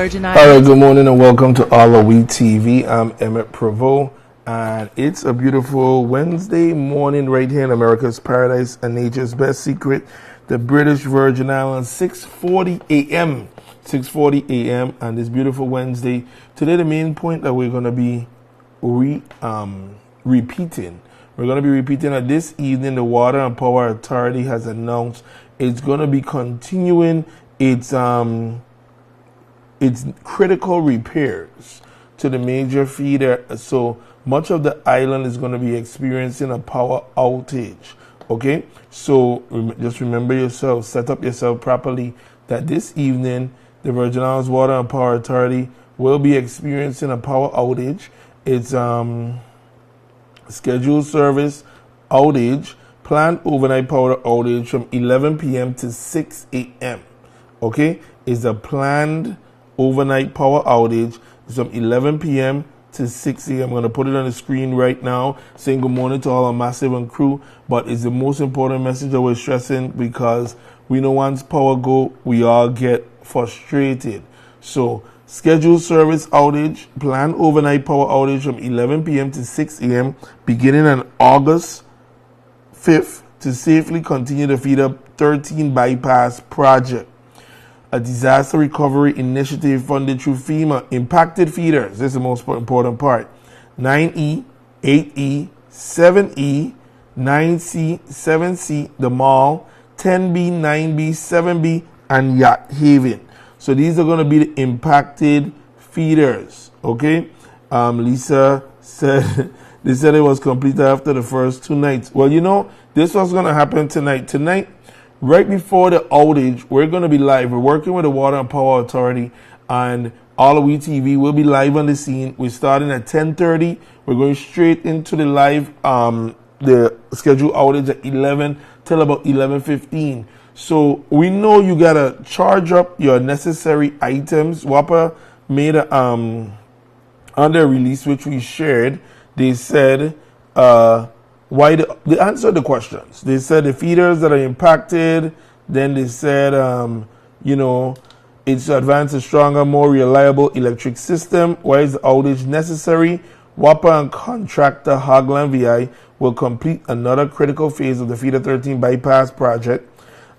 Virgin All right, Islands. good morning and welcome to AllAhWeTv. I'm Emmett Prevost, and it's a beautiful Wednesday morning right here in America's Paradise and Nature's Best Secret, the British Virgin Islands, 6:40 a.m. 6:40 a.m. on this beautiful Wednesday. Today, the main point that we're going to be repeating. We're going to be repeating that this evening the Water and Power Authority has announced it's going to be continuing its critical repairs to the major feeder. So much of the island is going to be experiencing a power outage. Okay, so just remember yourself, set up yourself properly that this evening the Virgin Islands Water and Power Authority will be experiencing a power outage. It's scheduled service outage, planned overnight power outage from 11 p.m. to 6 a.m. Okay, it's a planned overnight power outage. It's from 11 p.m. to 6 a.m. I'm going to put it on the screen right now, saying good morning to all our massive and crew. But it's the most important message that we're stressing because we know once power go, we all get frustrated. So scheduled service outage, planned overnight power outage from 11 p.m. to 6 a.m. beginning on August 5th to safely continue the feeder 13 bypass project. A disaster recovery initiative funded through FEMA. Impacted feeders, this is the most important part, 9E, 8E, 7E, 9C, 7C, the Mall, 10B, 9B, 7B, and Yacht Haven. So these are going to be the impacted feeders, okay? Lisa said, they said it was completed after the first 2 nights. Well, you know, this was going to happen tonight. Tonight, right before the outage, we're going to be live. We're working with the Water and Power Authority, and AllAhWeTv will be live on the scene. We're starting at 10:30. We're going straight into the live, the scheduled outage at 11 till about 11:15. So we know you got to charge up your necessary items. WAPA made a, on their release, which we shared, they said, why they answered the questions. They said the feeders that are impacted. Then they said, it's to advance a stronger, more reliable electric system. Why is the outage necessary? WAPA and contractor Hagland VI will complete another critical phase of the Feeder 13 bypass project.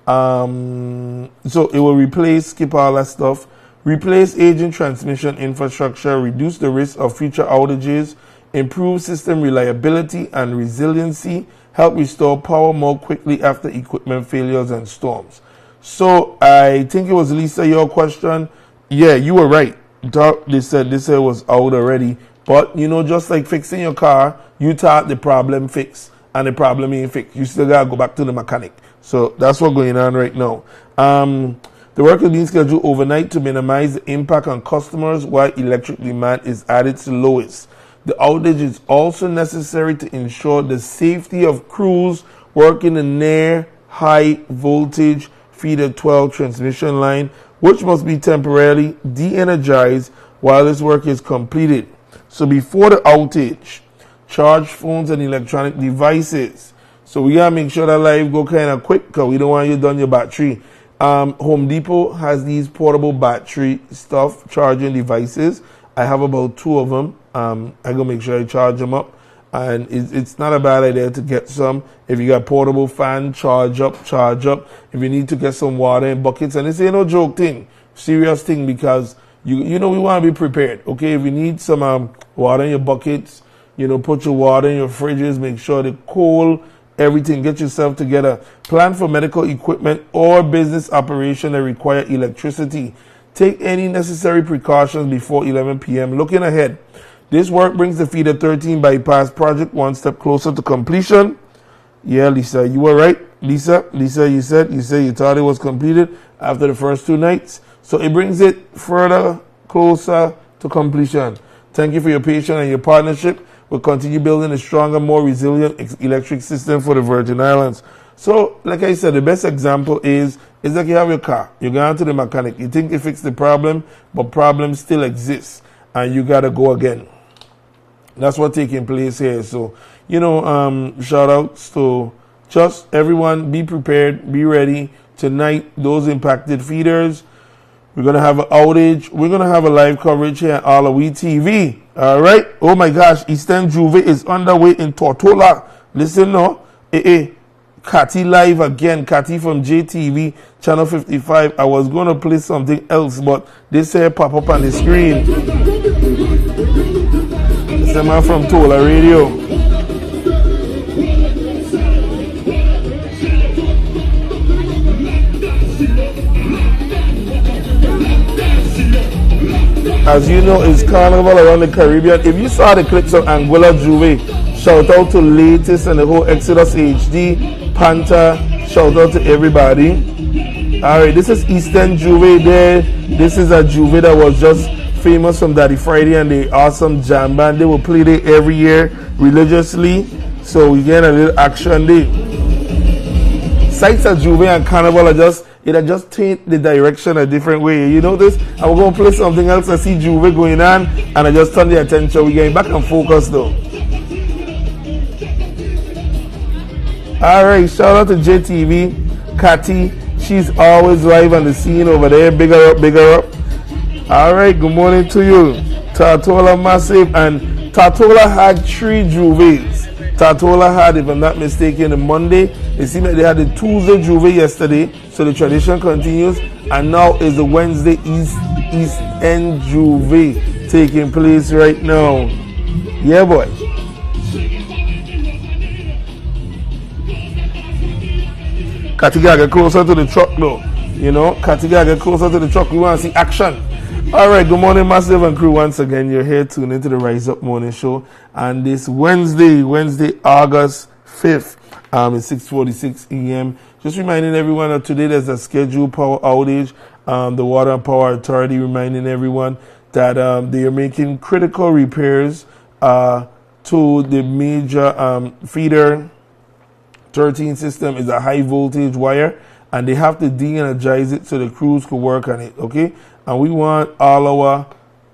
So it will skip all that stuff, replace aging transmission infrastructure, reduce the risk of future outages, improve system reliability and resiliency, help restore power more quickly after equipment failures and storms. So I think it was Lisa, your question. Yeah, you were right. They said this was out already. But, just like fixing your car, you thought the problem fixed and the problem ain't fixed. You still got to go back to the mechanic. So that's what's going on right now. The work is being scheduled overnight to minimize the impact on customers while electric demand is at its lowest. The outage is also necessary to ensure the safety of crews working the near high voltage feeder 12 transmission line, which must be temporarily de-energized while this work is completed. So before the outage, charge phones and electronic devices. So we gotta make sure that live go kind of quick because we don't want you done your battery. Home Depot has these portable battery stuff, charging devices. I have about 2 of them. I go make sure I charge them up, and it's not a bad idea to get some. If you got portable fan, charge up. If you need to get some water in buckets, and this ain't no joke thing, serious thing, because we want to be prepared. Okay, if you need some water in your buckets, put your water in your fridges, make sure they're cold, everything, get yourself together. Plan for medical equipment or business operation that require electricity. Take any necessary precautions before 11 p.m. Looking ahead, this work brings the Feeder 13 bypass project one step closer to completion. Yeah, Lisa, you were right. Lisa, you said you thought it was completed after the first 2 nights. So it brings it further closer to completion. Thank you for your patience and your partnership. We'll continue building a stronger, more resilient electric system for the Virgin Islands. So, like I said, the best example is like you have your car. You go out to the mechanic. You think you fixed the problem, but problem still exists, and you got to go again. That's what's taking place here. So, shout outs to just everyone. Be prepared. Be ready. Tonight, those impacted feeders, We're going to have an outage. We're going to have a live coverage here at AllAhWeTv. All right. Oh my gosh. Eastern Juve is underway in Tortola. Listen now. Cathy live again. Cathy from JTV, channel 55. I was going to play something else, but this here pop up on the screen. It's a man from Tola Radio. As you know, it's carnival around the Caribbean. If you saw the clips of Anguilla Juve, shout out to Latest and the whole Exodus HD, Panther, shout out to everybody. Alright, this is Eastern Juve there. This is a Juve that was just famous from Daddy Friday and the awesome jam band. They will play there every year religiously. So we get a little action there. Sights at Juve and Carnival are just, it had just changed the direction a different way. You know this? I was going to play something else. I see Juve going on, and I just turned the attention. We're getting back and focus though. Alright, shout out to JTV. Cathy, she's always live on the scene over there. Bigger up, bigger up. Alright, good morning to you. Tortola Massive, and Tortola had 3 Juves. Tortola had, if I'm not mistaken, the Monday. It seemed like they had the Tuesday Juve yesterday, so the tradition continues. And now is the Wednesday East End Juve taking place right now. Yeah, boy. Cathy get closer to the truck, though. You know, Cathy get closer to the truck. We want to see action. All right, good morning, Massive and crew. Once again, you're here tuning into the Rise Up Morning Show. And this Wednesday, August 5th, it's 6:46 a.m. Just reminding everyone that today there's a scheduled power outage. The Water and Power Authority reminding everyone that they are making critical repairs to the major feeder 13 system. Is a high voltage wire, and they have to de-energize it so the crews could work on it, okay? And we want all our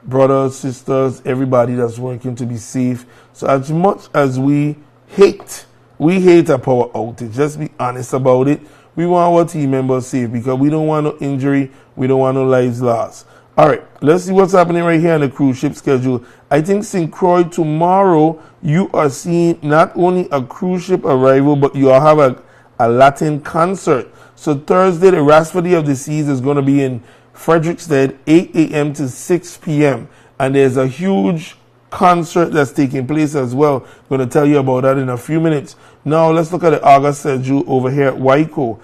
brothers, sisters, everybody that's working to be safe. So as much as we hate a power outage, let's be honest about it. We want our team members safe because we don't want no injury. We don't want no lives lost. All right, let's see what's happening right here on the cruise ship schedule. I think St. Croix tomorrow, you are seeing not only a cruise ship arrival, but you all have a Latin concert. So Thursday, the Rhapsody of the Seas is going to be in Frederiksted, 8 a.m. to 6 p.m. And there's a huge concert that's taking place as well. I'm going to tell you about that in a few minutes. Now, let's look at the August schedule over here at Waiko.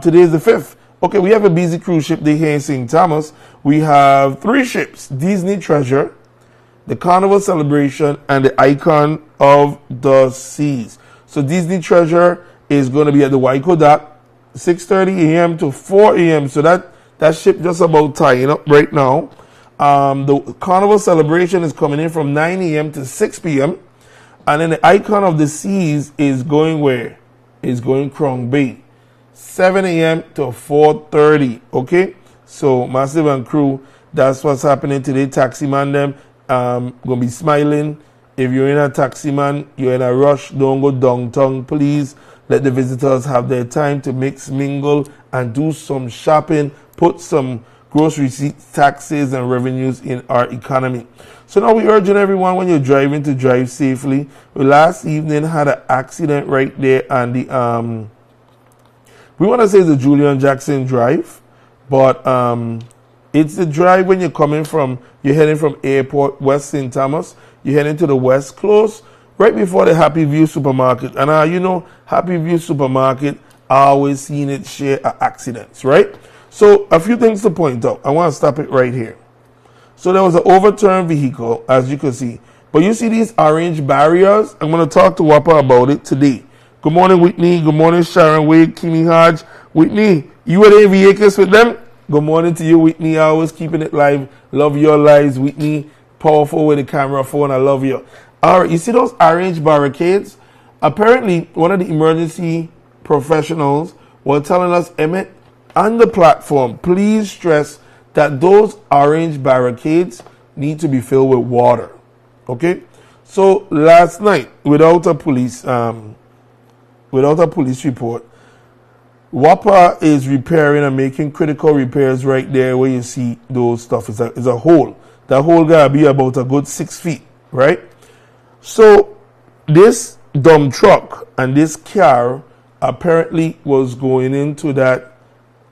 Today is the 5th. Okay, we have a busy cruise ship day here in St. Thomas. We have 3 ships, Disney Treasure, the Carnival Celebration, and the Icon of the Seas. So Disney Treasure is going to be at the Waiko dock, 6:30 a.m. to 4 a.m. So that ship just about tying up right now. The Carnival Celebration is coming in from 9 a.m. to 6 p.m. And then the Icon of the Seas is going where? Is going Krong Bay, 7 a.m. to 4:30. Okay? So, Massive and crew, that's what's happening today. Taximan them, going to be smiling. If you're in a taximan, you're in a rush, don't go downtown, please. Let the visitors have their time to mix, mingle, and do some shopping. Put some gross receipts, taxes, and revenues in our economy. So now we're urging everyone, when you're driving, to drive safely. We last evening had an accident right there on the, we want to say the Julian Jackson Drive, but it's the drive when you're coming from, you're heading from Airport, West St. Thomas, you're heading to the West, close, right before the Happy View Supermarket. And you know, Happy View Supermarket, I always seen it share accidents, right? So a few things to point out. I want to stop it right here. So there was an overturned vehicle, as you can see. But you see these orange barriers? I'm going to talk to Wapa about it today. Good morning, Whitney. Good morning, Sharon Wade, Kimi Hodge. Whitney, you were in vehicles with them? Good morning to you, Whitney. Always keeping it live. Love your lives, Whitney. Powerful with the camera phone. I love you. All right, you see those orange barricades? Apparently, one of the emergency professionals was telling us, Emmett, on the platform, please stress that those orange barricades need to be filled with water. Okay? So last night, without a police report, Whopper is repairing and making critical repairs right there where you see those stuff. It's a hole. That hole gotta be about a good 6 feet, right? So this dump truck and this car apparently was going into that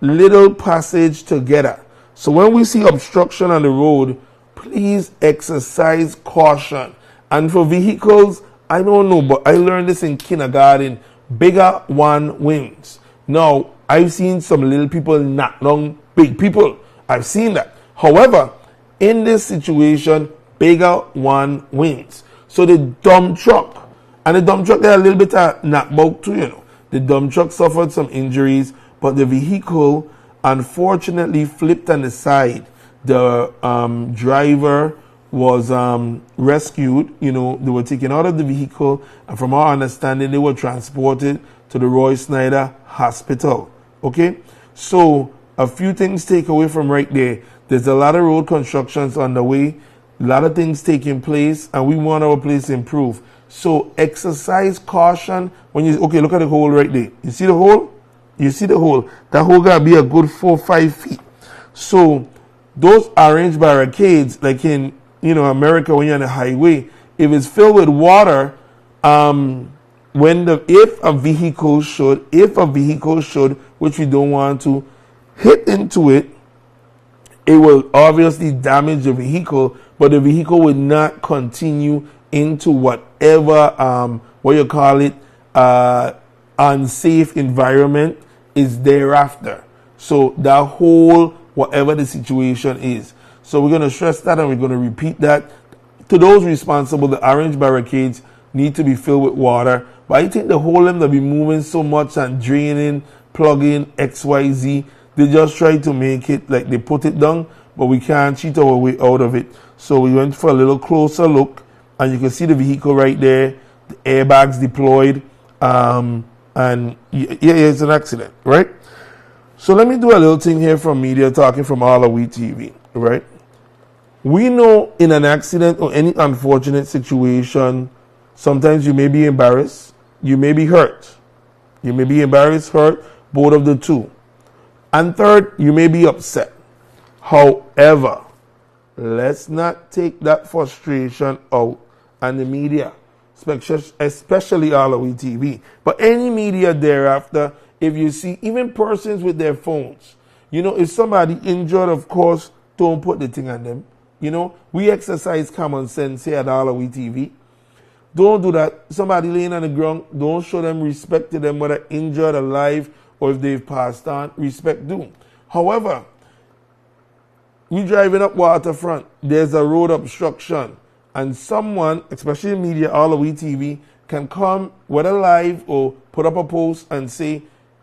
little passage together. So when we see obstruction on the road, please exercise caution. And for vehicles, I don't know, but I learned this in kindergarten, bigger one wins. Now, I've seen some little people knock down big people. I've seen that. However, in this situation, bigger one wins. So the dump truck, and the dump truck got a little bit of knockback too, you know. The dump truck suffered some injuries, but the vehicle unfortunately flipped on the side. The driver was rescued. You know, they were taken out of the vehicle, and from our understanding, they were transported to the Roy Snyder Hospital. Okay, so a few things take away from right there. There's a lot of road constructions on the way, a lot of things taking place, and we want our place to improve. So exercise caution when you, okay, look at the hole right there. You see the hole? You see the hole? That hole gotta be a good 4-5 feet. So those orange barricades, like in, you know, America, when you're on the highway, if it's filled with water, if a vehicle should, which we don't want to, hit into it, it will obviously damage the vehicle, but the vehicle will not continue into whatever, what you call it, unsafe environment is thereafter. So that whole, whatever the situation is. So we're going to stress that and we're going to repeat that. To those responsible, the orange barricades need to be filled with water. But I think the whole them that be moving so much and draining, plugging, XYZ, they just try to make it like they put it down, but we can't cheat our way out of it. So we went for a little closer look, and you can see the vehicle right there, the airbags deployed, and yeah, it's an accident, right? So let me do a little thing here from media talking from AllAhWeTv, right? We know in an accident or any unfortunate situation, sometimes you may be embarrassed, you may be hurt. You may be embarrassed, hurt, both of the two. And third, you may be upset. However, let's not take that frustration out on the media, especially AllAhWeTv. But any media thereafter, if you see even persons with their phones, you know, if somebody injured, of course, don't put the thing on them. You know, we exercise common sense here at AllAhWeTv. Don't do that. Somebody laying on the ground, don't show them respect to them, whether injured, alive, or if they've passed on. Respect due. However, we driving up waterfront, there's a road obstruction, and someone, especially media, AllAhWeTv, can come, whether live or put up a post and say,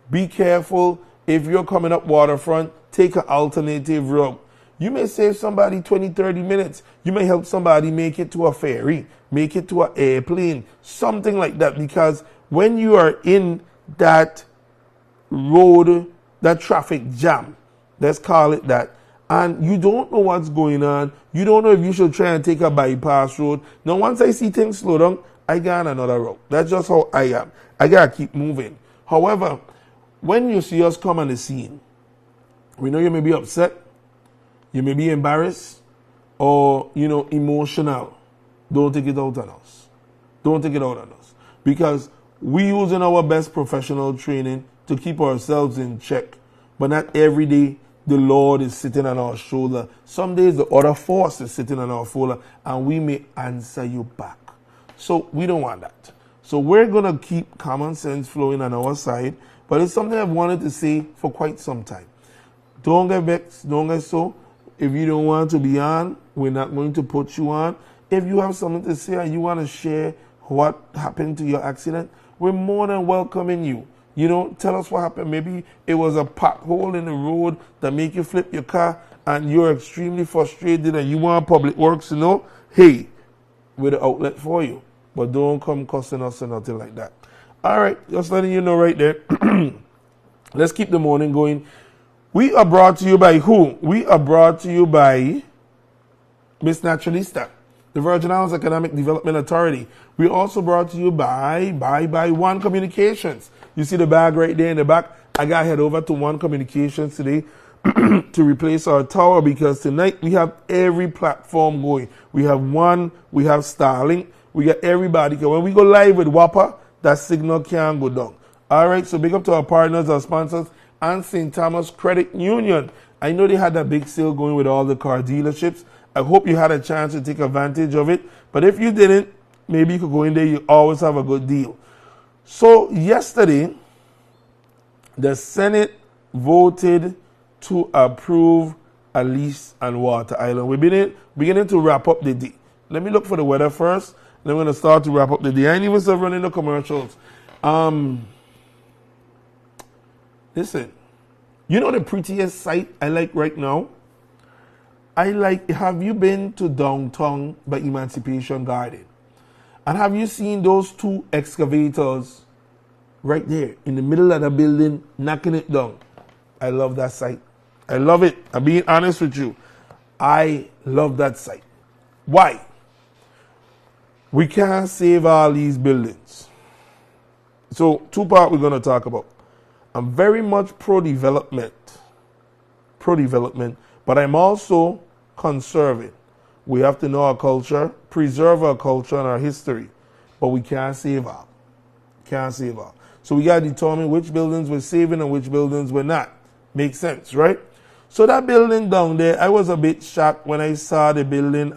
be careful, if you're coming up waterfront, take an alternative route. You may save somebody 20, 30 minutes. You may help somebody make it to a ferry, make it to an airplane, something like that. Because when you are in that road, that traffic jam, let's call it that, and you don't know what's going on, you don't know if you should try and take a bypass road. Now, once I see things slow down, I go on another route. That's just how I am. I got to keep moving. However, when you see us come on the scene, we know you may be upset, you may be embarrassed, or, you know, emotional. Don't take it out on us. Don't take it out on us. Because we using our best professional training to keep ourselves in check. But not every day the Lord is sitting on our shoulder. Some days the other force is sitting on our shoulder, and we may answer you back. So we don't want that. So we're going to keep common sense flowing on our side. But it's something I've wanted to say for quite some time. Don't get vexed. Don't get so. If you don't want to be on, we're not going to put you on. If you have something to say and you want to share what happened to your accident, we're more than welcoming you. You know, tell us what happened. Maybe it was a pothole in the road that make you flip your car and you're extremely frustrated and you want public works to know, hey, we're the outlet for you. But don't come cussing us or nothing like that. All right, just letting you know right there. Let's keep the morning going. We are brought to you by who? We are brought to you by Miss Naturalista. the Virgin Islands Economic Development Authority. We also brought to you by One Communications. You see the bag right there in the back? I got to head over to One Communications today to replace our tower, because tonight we have every platform going. We have One, we have Starlink, we got everybody. When we go live with Whopper, that signal can't go down. All right, so big up to our partners, our sponsors, and St. Thomas Credit Union. I know they had that big sale going with all the car dealerships. I hope you had a chance to take advantage of it. But if you didn't, maybe you could go in there. You always have a good deal. So yesterday, the Senate voted to approve a lease on Water Island. We're beginning to wrap up the day. Let me look for the weather first. Then we're going to start to wrap up the day. I ain't even start running the commercials. Listen, you know the prettiest site I like right now? Have you been to downtown by Emancipation Garden? And have you seen those two excavators right there in the middle of the building knocking it down? I love that site. I love it. I'm being honest with you. I love that site. Why? We can't save all these buildings. So, two parts we're going to talk about. I'm very much pro-development, but I'm also conserving. We have to know our culture, preserve our culture and our history, but we can't save all. So we got to determine which buildings we're saving and which buildings we're not. Makes sense, right? So that building down there, I was a bit shocked when I saw the building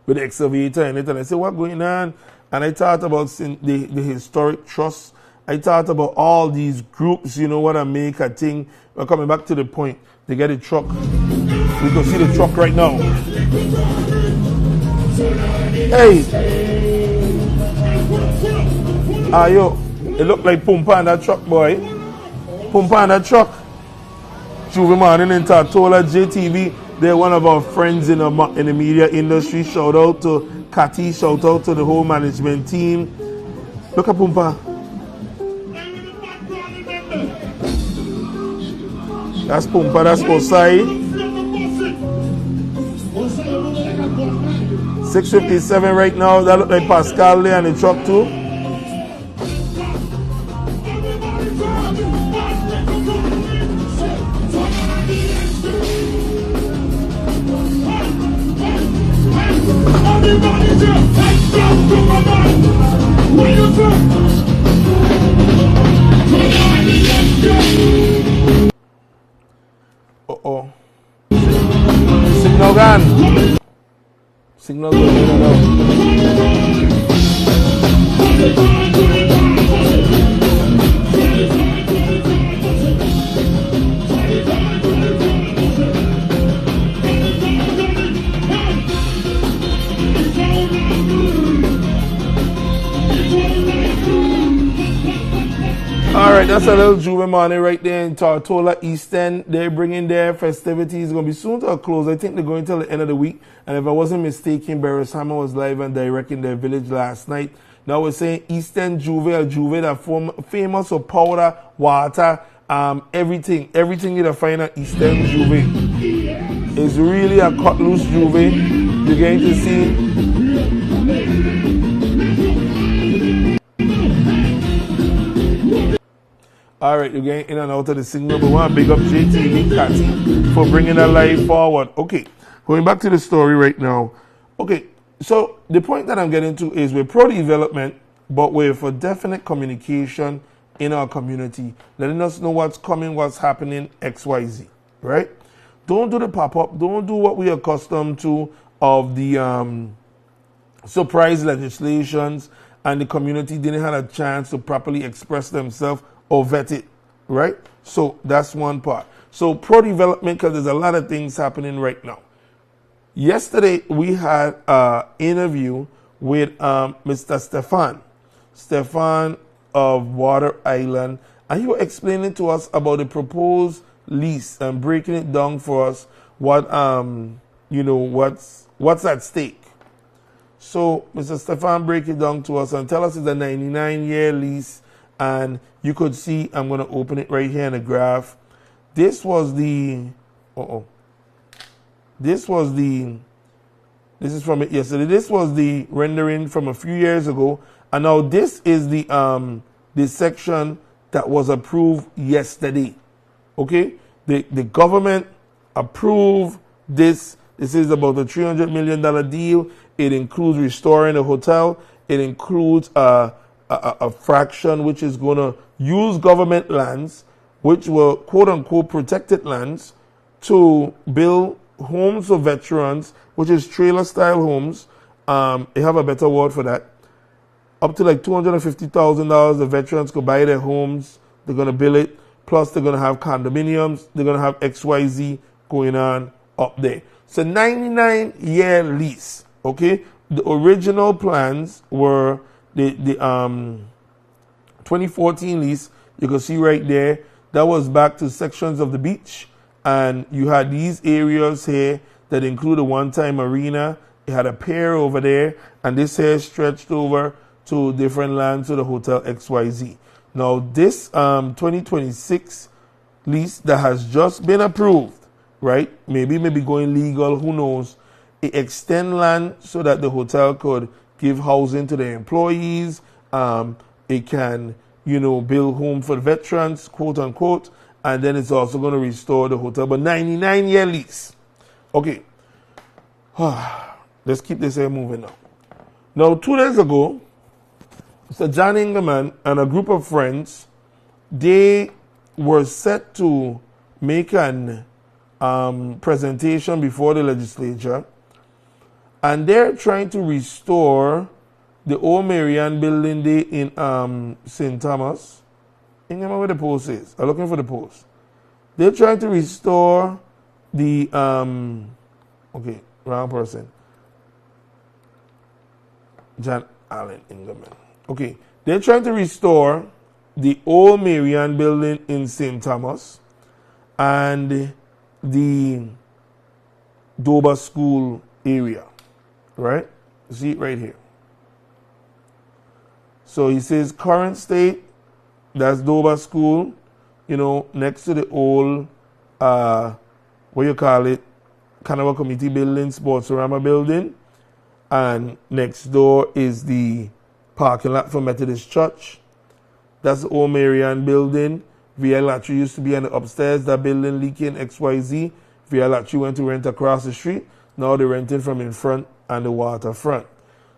with the excavator in it, and I said, what's going on? And I thought about the historic trust. I thought about all these groups, you know what I make a thing. We're coming back to the point. They get a truck. We can see the truck right now. Hey! Yo, it look like Pumpa and that truck, boy. Pumpa and that truck. Juve Morning in Tartola, JTV. They're one of our friends in the media industry. Shout out to Cathy. Shout out to the whole management team. Look at Pumpa. That's Pumpa, that's Osai. 6:57 right now. That look like Pascal there and the truck too. Uh-oh. Signal gun. Signal gun. Alright, that's a little Juve Morning right there in Tortola East End. They're bringing their festivities. It's going to be soon to a close. I think they're going till the end of the week. And if I wasn't mistaken, Barris Hammer was live and direct in their village last night. Now we're saying East End Juve, a Juve that famous for powder, water, everything you find at East End Juve. It's really a cut loose Juve. You're going to see. All right, you're getting in and out of the signal. But we want to big up JTV Cathy for bringing that live forward. Okay, going back to the story right now. Okay, so the point that I'm getting to is we're pro-development, but we're for definite communication in our community, letting us know what's coming, what's happening, XYZ, right? Don't do the pop-up. Don't do what we're accustomed to of the surprise legislations, and the community didn't have a chance to properly express themselves or vet it, right? So that's one part. So pro-development, because there's a lot of things happening right now. Yesterday, we had an interview with Mr. Stefan of Water Island, and he was explaining to us about the proposed lease and breaking it down for us, what what's at stake. So Mr. Stefan break it down to us and tell us it's a 99-year lease. And you could see, I'm going to open it right here in the graph. This was the This is from it yesterday. This was the rendering from a few years ago. And now this is the section that was approved yesterday. Okay? The government approved this. This is about a $300 million deal. It includes restoring the hotel. It includes a fraction which is going to use government lands, which were quote-unquote protected lands, to build homes for veterans, which is trailer-style homes. They have a better word for that. Up to like $250,000, the veterans could buy their homes. They're going to build it. Plus, they're going to have condominiums. They're going to have XYZ going on up there. It's a 99-year lease, okay? The original plans were the 2014 lease. You can see right there, that was back to sections of the beach. And you had these areas here that include a one-time arena. You had a pier over there. And this here stretched over to different lands to the Hotel XYZ. Now, this 2026 lease that has just been approved, right? Maybe going legal, who knows? It extend land so that the hotel could give housing to their employees. It can, build home for veterans, quote unquote. And then it's also going to restore the hotel. But 99-year lease. Okay. Let's keep this here moving now. Now, 2 days ago, Mr. John Ingerman and a group of friends, they were set to make an presentation before the legislature, and they're trying to restore the old Marianne building there in St. Thomas. I don't remember where the post is. I'm looking for the post. They're trying to restore the okay, wrong person. John Allen Ingerman. Okay, they're trying to restore the old Marianne building in St. Thomas and the Doba School area, right? See it right here. So he says current state, that's Doba School, next to the old, Carnival Committee building, Sportsorama building, and next door is the parking lot for Methodist Church. That's the old Marianne building. VI Latry used to be on the upstairs, that building leaking, XYZ. VI Latry went to rent across the street. Now they're renting from in front and the waterfront.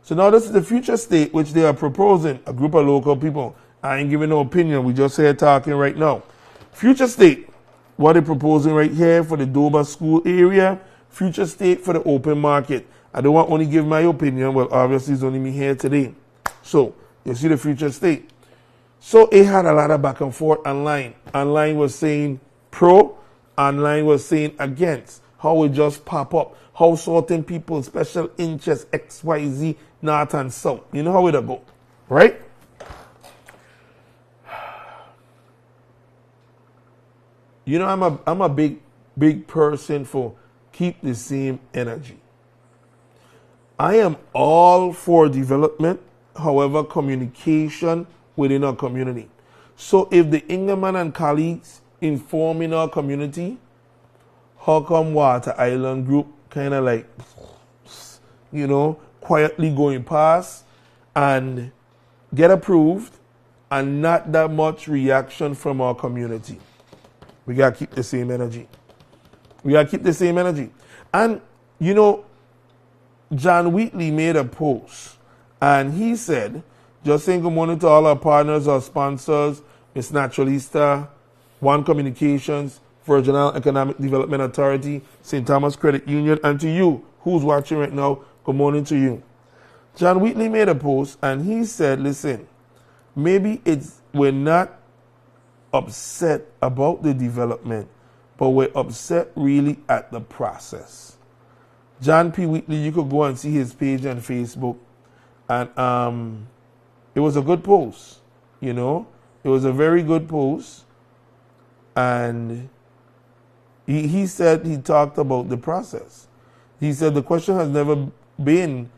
So now this is the future state which they are proposing, a group of local people. I ain't giving no opinion, we just here talking right now. Future state, what they're proposing right here for the Doba School area. Future state for the open market. I don't want to only give my opinion, well obviously it's only me here today. So, you see the future state. So, it had a lot of back and forth online. Online was saying pro, online was saying against. How it just pop up. How certain people, special interest, XYZ, north and south. You know how it'll go, right? I'm a big person for keep the same energy. I am all for development. However, communication within our community. So if the Ingerman and colleagues inform in our community, how come Water Island Group kind of like, quietly going past and get approved and not that much reaction from our community? We got to keep the same energy. And, John Wheatley made a post. And he said, just saying good morning to all our partners, our sponsors, Miss Naturalista, One Communications, Virgin Island Economic Development Authority, St. Thomas Credit Union, and to you who's watching right now, good morning to you. John Wheatley made a post and he said, listen, maybe we're not upset about the development, but we're upset really at the process. John P. Wheatley, you could go and see his page on Facebook. And it was a good post, It was a very good post. And he said he talked about the process. He said the question has never been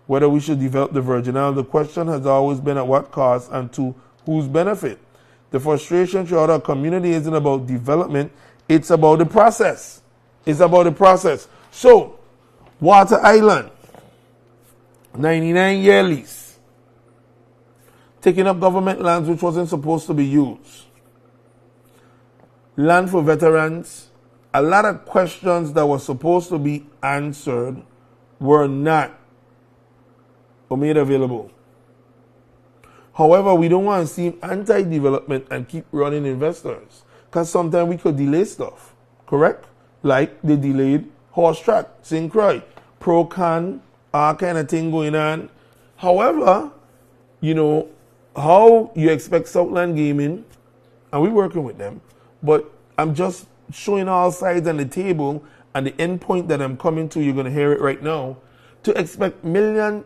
whether we should develop the Virgin Islands. The question has always been at what cost and to whose benefit. The frustration throughout our community isn't about development. It's about the process. So, Water Island. 99-year lease. Taking up government lands which wasn't supposed to be used. Land for veterans. A lot of questions that were supposed to be answered were not or made available. However, we don't want to seem anti-development and keep running investors, because sometimes we could delay stuff, correct? Like they delayed horse track, St. Croix, Pro-Can, all kind of thing going on. However, you know, how you expect Southland Gaming, and we're working with them, but I'm just showing all sides on the table, and the end point that I'm coming to, you're going to hear it right now, to expect millions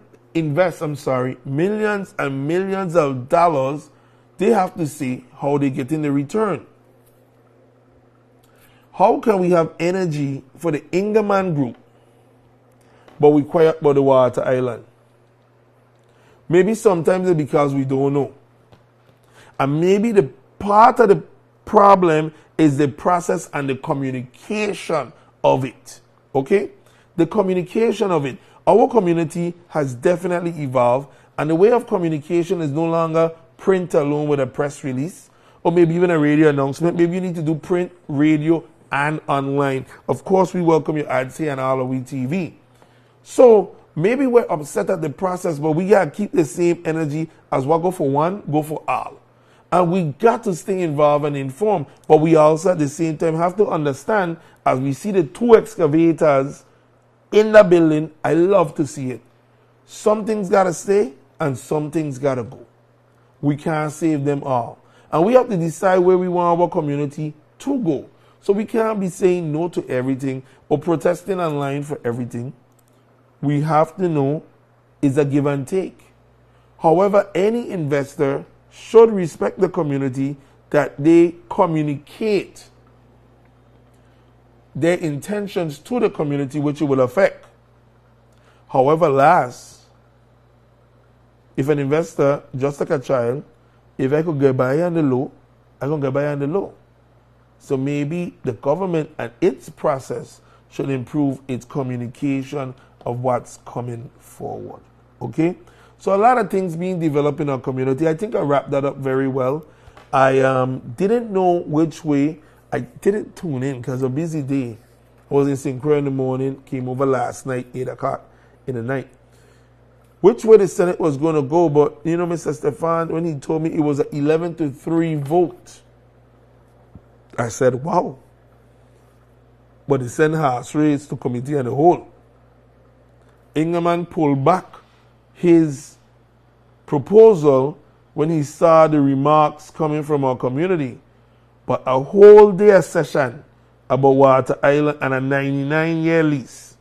and millions of dollars, they have to see how they get in the return. How can we have energy for the Ingerman group, but we quiet about the water island? Maybe sometimes it's because we don't know. And maybe the part of the problem is the process and the communication of it. Okay? The communication of it. Our community has definitely evolved, and the way of communication is no longer print alone with a press release, or maybe even a radio announcement. Maybe you need to do print, radio, and online. Of course, we welcome your ads here on AllAhWeTv. So maybe we're upset at the process, but we gotta keep the same energy as what go for one, go for all. And we got to stay involved and informed, but we also at the same time have to understand, as we see the 2 excavators in the building, I love to see it. Some things gotta stay and some things gotta go. We can't save them all. And we have to decide where we want our community to go. So we can't be saying no to everything or protesting online for everything. We have to know it's a give and take. However, any investor should respect the community, that they communicate their intentions to the community, which it will affect. However, last, if an investor, just like a child, if I could get by on the low, I can get by on the low. So maybe the government and its process should improve its communication of what's coming forward. Okay? So a lot of things being developed in our community. I think I wrapped that up very well. I didn't know which way. I didn't tune in because a busy day. I was in St. Croix in the morning, came over last night, 8 o'clock in the night. Which way the Senate was going to go, but you know, Mr. Stefan, when he told me it was an 11-3 vote, I said, wow. But the Senate has raised to committee and the whole. Ingerman pulled back his proposal when he saw the remarks coming from our community. But a whole day session about Water Island and a 99-year lease,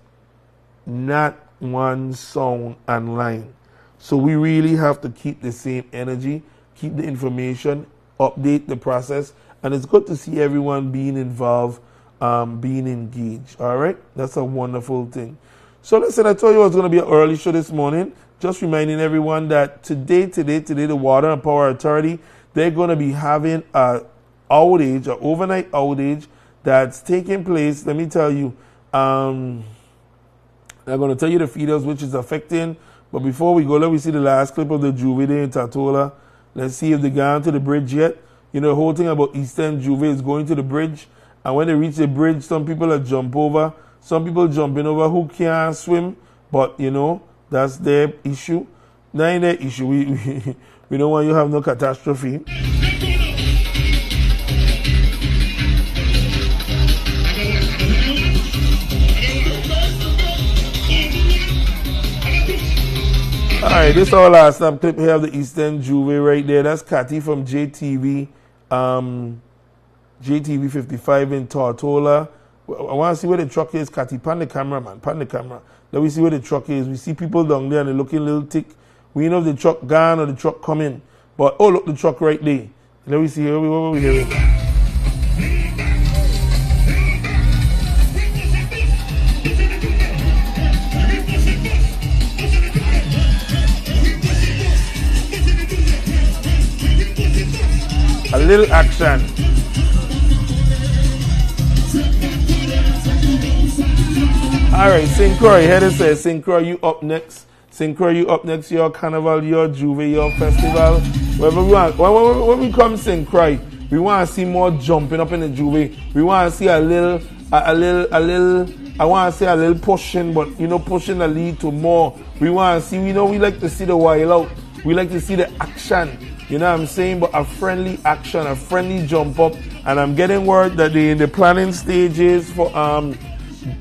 not one sound and line. So we really have to keep the same energy, keep the information, update the process, and it's good to see everyone being involved, being engaged. All right? That's a wonderful thing. So listen, I told you I was going to be an early show this morning. Just reminding everyone that today, the Water and Power Authority, they're going to be having an outage, an overnight outage that's taking place. Let me tell you, I'm going to tell you the feeders which is affecting. But before we go, let me see the last clip of the Juve Day in Tatola. Let's see if they got to the bridge yet. You know, the whole thing about Eastern Juve is going to the bridge. And when they reach the bridge, some people are jump over. Some people jumping over who can't swim. But, you know, that's their issue. That ain't their issue. We don't want you to have no catastrophe. Alright, this is our last snap clip here of the Eastern Juve right there. That's Cathy from JTV, JTV 55 in Tortola. I want to see where the truck is. Cathy, pan the camera, man. Pan the camera. Let me see where the truck is. We see people down there and they're looking a little thick. We know if the truck gone or the truck coming. But, oh, look, the truck right there. Let me see here. What we hearing? A little action. All right, St. Croix, here it says, St. Croix, you up next. St. Croix, you up next year, Carnival, your Juve, your festival, wherever we want. When we come St. Croix, we want to see more jumping up in the Juve. We want to see a little, I want to say a little pushing, but pushing the lead to more. We want to see, we like to see the wild out. We like to see the action. You know what I'm saying? But a friendly action, a friendly jump up. And I'm getting word that they're in the planning stages for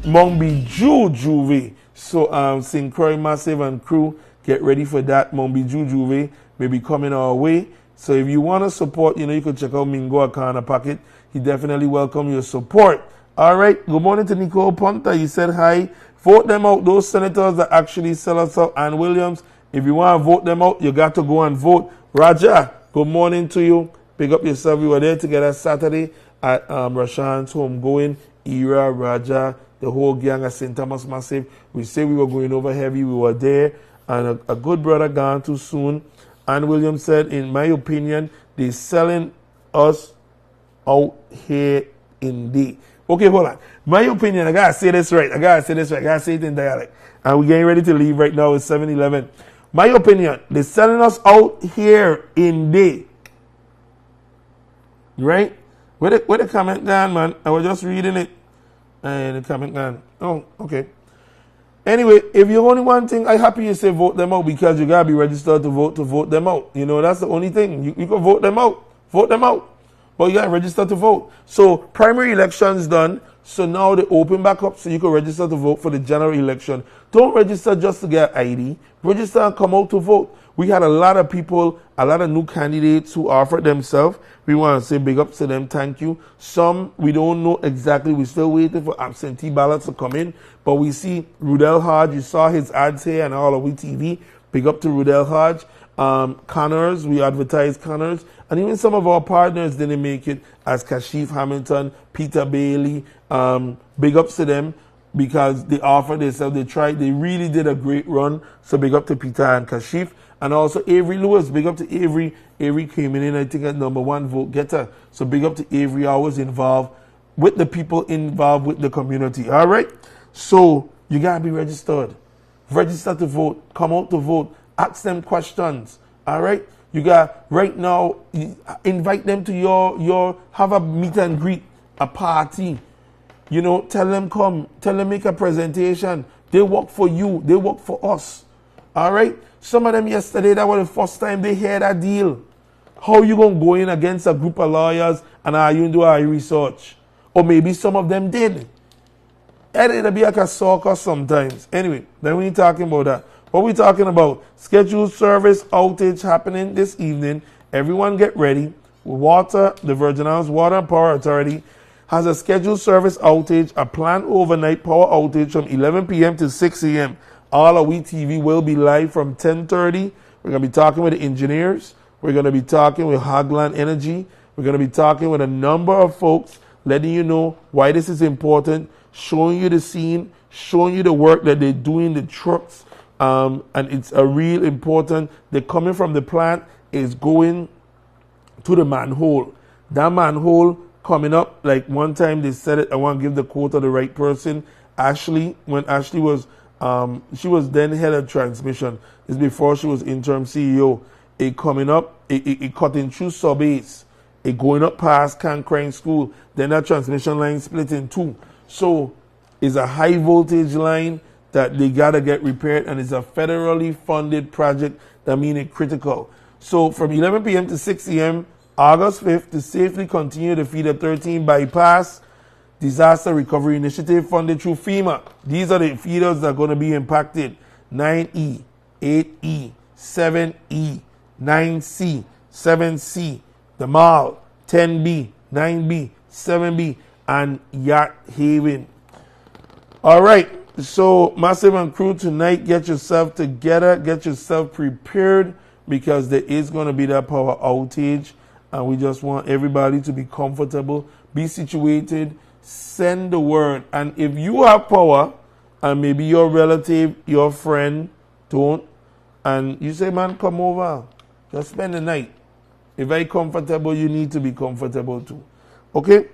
Monbijou Juve. So St. Croix Massive and crew, get ready for that. Monbijou Juve may be coming our way. So if you want to support, you could check out Mingo Akana Pocket. He definitely welcome your support. All right. Good morning to Nicole Ponta. You said hi. Vote them out. Those senators that actually sell us out. Ann Williams, if you want to vote them out, you got to go and vote. Raja, good morning to you. Pick up yourself. We were there together Saturday at Rashan's homegoing. Ira, Raja, the whole gang at St. Thomas Massive. We say we were going over heavy. We were there. And a good brother gone too soon. Ann Williams said, in my opinion, they're selling us out here in the... Okay, hold on. My opinion, I got to say this right. I got to say it in dialect. And we're getting ready to leave right now. It's 7:11. My opinion, they're selling us out here in the... Right? Where the comment gone, man? I was just reading it. And the comment gone. Oh, okay. Anyway, if you only one thing, I'm happy you say vote them out because you got to be registered to vote them out. That's the only thing. You can vote them out. Vote them out. But you got to register to vote. So primary elections done. So now they open back up so you can register to vote for the general election. Don't register just to get ID. Register and come out to vote. We had a lot of people, a lot of new candidates who offered themselves. We want to say big up to them. Thank you. Some, we don't know exactly. We're still waiting for absentee ballots to come in. But we see Rudell Hodge. You saw his ads here on AllAhWeTv. Big up to Rudell Hodge. Connors, we advertised Connors. And even some of our partners didn't make it, as Kashif Hamilton, Peter Bailey. Big ups to them because they offered themselves. They tried. They really did a great run. So big up to Peter and Kashif. And also Avery Lewis. Big up to Avery. Avery came in, I think, at #1 vote getter. So big up to Avery. Always involved with the people involved with the community. All right? So you got to be registered. Register to vote. Come out to vote. Ask them questions. All right? You got, right now, invite them to your have a meet and greet, a party. Tell them come. Tell them make a presentation. They work for you. They work for us. All right? Some of them yesterday, that was the first time they heard that deal. How you going to go in against a group of lawyers and are you do our research? Or maybe some of them did. It'll be like a soccer sometimes. Anyway, then we ain't talking about that. What we talking about? Scheduled service outage happening this evening. Everyone get ready. Water, the Virgin Islands Water and Power Authority has a scheduled service outage, a planned overnight power outage from 11 p.m. to 6 a.m. AllAhWeTv will be live from 10:30. We're going to be talking with the engineers. We're going to be talking with Hagland Energy. We're going to be talking with a number of folks, letting you know why this is important, showing you the scene, showing you the work that they're doing, the trucks. And it's a real important. They're coming from the plant is going to the manhole. That manhole coming up, like one time they said it, I want to give the quote to the right person. Ashley, when Ashley was, she was then head of transmission. It's before she was interim CEO. It coming up, it cutting through sub-8s. It going up past Cancrine School. Then that transmission line split in two. So it's a high voltage line that they got to get repaired, and it's a federally funded project that means it's critical. So from 11 p.m. to 6 a.m., August 5th, to safely continue the Feeder 13 bypass disaster recovery initiative funded through FEMA. These are the feeders that are going to be impacted. 9E, 8E, 7E, 9C, 7C, the Mall, 10B, 9B, 7B, and Yacht Haven. All right. So, Massive and crew, tonight, get yourself together, get yourself prepared, because there is going to be that power outage, and we just want everybody to be comfortable, be situated, send the word. And if you have power, and maybe your relative, your friend don't, and you say, man, come over, just spend the night. If I'm comfortable, you need to be comfortable too. Okay?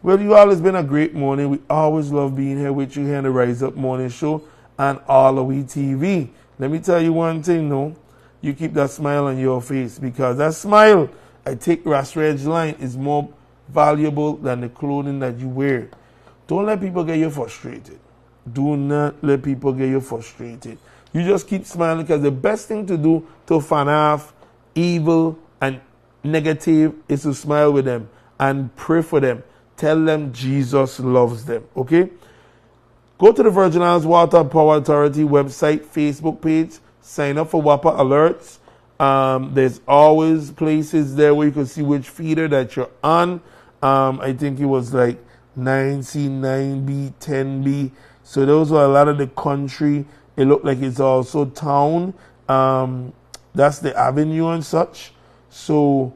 Well, you all, it's been a great morning. We always love being here with you here in the Rise Up Morning Show and AllAhWeTv. let me tell you one thing, no. You keep that smile on your face, because that smile, I take Rastred's line, is more valuable than the clothing that you wear. Don't let people get you frustrated. Do not let people get you frustrated. You just keep smiling, because the best thing to do to fan off evil and negative is to smile with them and pray for them. Tell them Jesus loves them, okay? Go to the Virgin Islands Water Power Authority website, Facebook page, sign up for WAPA alerts. There's always places there where you can see which feeder that you're on. I think it was like 9C, 9B, 10B. So those were a lot of the country. It looked like it's also town. That's the avenue and such. So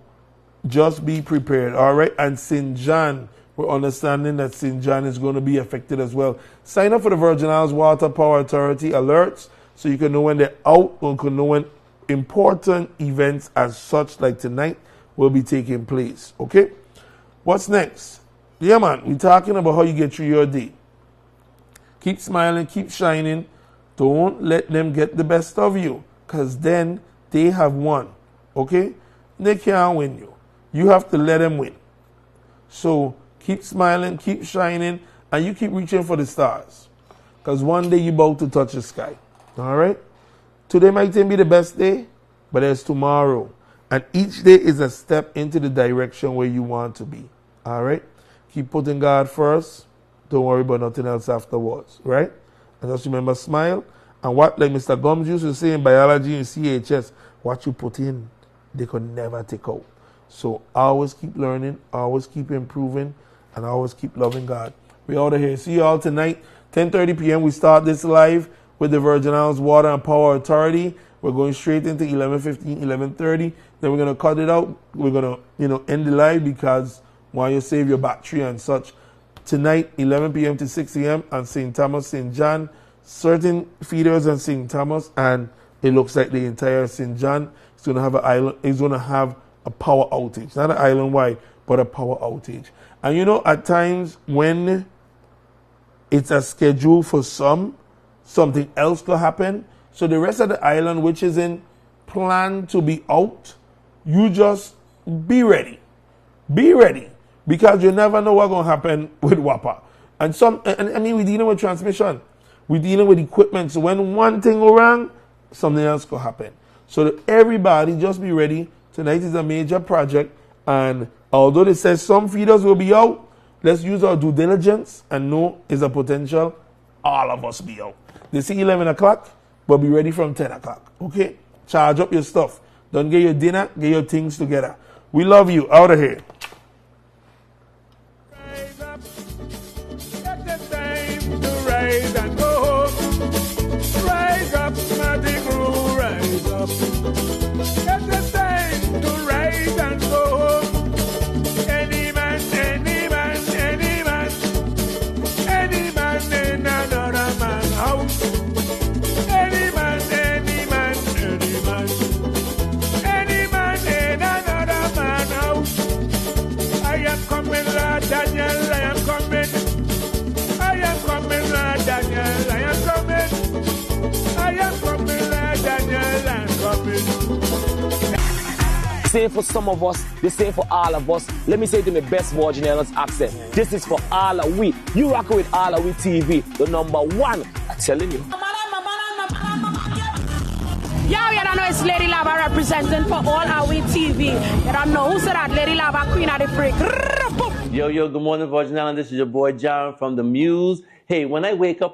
just be prepared, all right? And St. John, we're understanding that St. John is going to be affected as well. Sign up for the Virgin Islands Water Power Authority alerts so you can know when they're out, or you can know when important events as such like tonight will be taking place, okay? What's next? Yeah, man, we're talking about how you get through your day. Keep smiling, keep shining. Don't let them get the best of you, because then they have won, okay? They can't win you. You have to let them win. So keep smiling, keep shining, and you keep reaching for the stars, because one day you're about to touch the sky, all right? Today might be the best day, but there's tomorrow. And each day is a step into the direction where you want to be, all right? Keep putting God first. Don't worry about nothing else afterwards, right? And just remember, smile. And what, like Mr. Gums used to say in biology and CHS, what you put in, they could never take out. So always keep learning, always keep improving, and always keep loving God. We're out of here. See you all tonight, 10:30 p.m. We start this live with the Virgin Islands Water and Power Authority. We're going straight into 11:15, 11:30. Then we're going to cut it out. We're going to, end the live, because while you save your battery and such. Tonight, 11 p.m. to 6 a.m. on St. Thomas, St. John. Certain feeders on St. Thomas, and it looks like the entire St. John is going to have a power outage. Not an island-wide, but a power outage. And at times when it's a schedule for something else could happen. So the rest of the island, which is in plan to be out, you just be ready. Be ready. Because you never know what's going to happen with WAPA. And we're dealing with transmission. We're dealing with equipment. So when one thing goes wrong, something else could happen. So that everybody just be ready. Tonight is a major project. And although they say some feeders will be out, let's use our due diligence and know is a potential all of us be out. They say 11 o'clock, but be ready from 10 o'clock. Okay? Charge up your stuff. Don't get your dinner, get your things together. We love you. Out of here. Rise and go home. Rise up, mighty crew, rise up. It's the time to rise and go home. Any man, any man, any man, any man in another man's house. Any man, any man, any man, any man in another man's house. I am coming, Lord Daniel, I am coming. I am coming, Lord Daniel, I am coming. I am coming, Lord Daniel, I am coming. Same for some of us, the same for all of us. Let me say it in my best Virgin Islands accent. This is for AllAhWe. You rock with AllAhWeTv, the #1. I'm telling you. Yo, you don't know it's Lady Lava representing for AllAhWeTv. You don't know who said that Lady Lava, Queen of the Freak. Yo, good morning, Virgin Island. This is your boy John from the Muse. Hey, when I wake up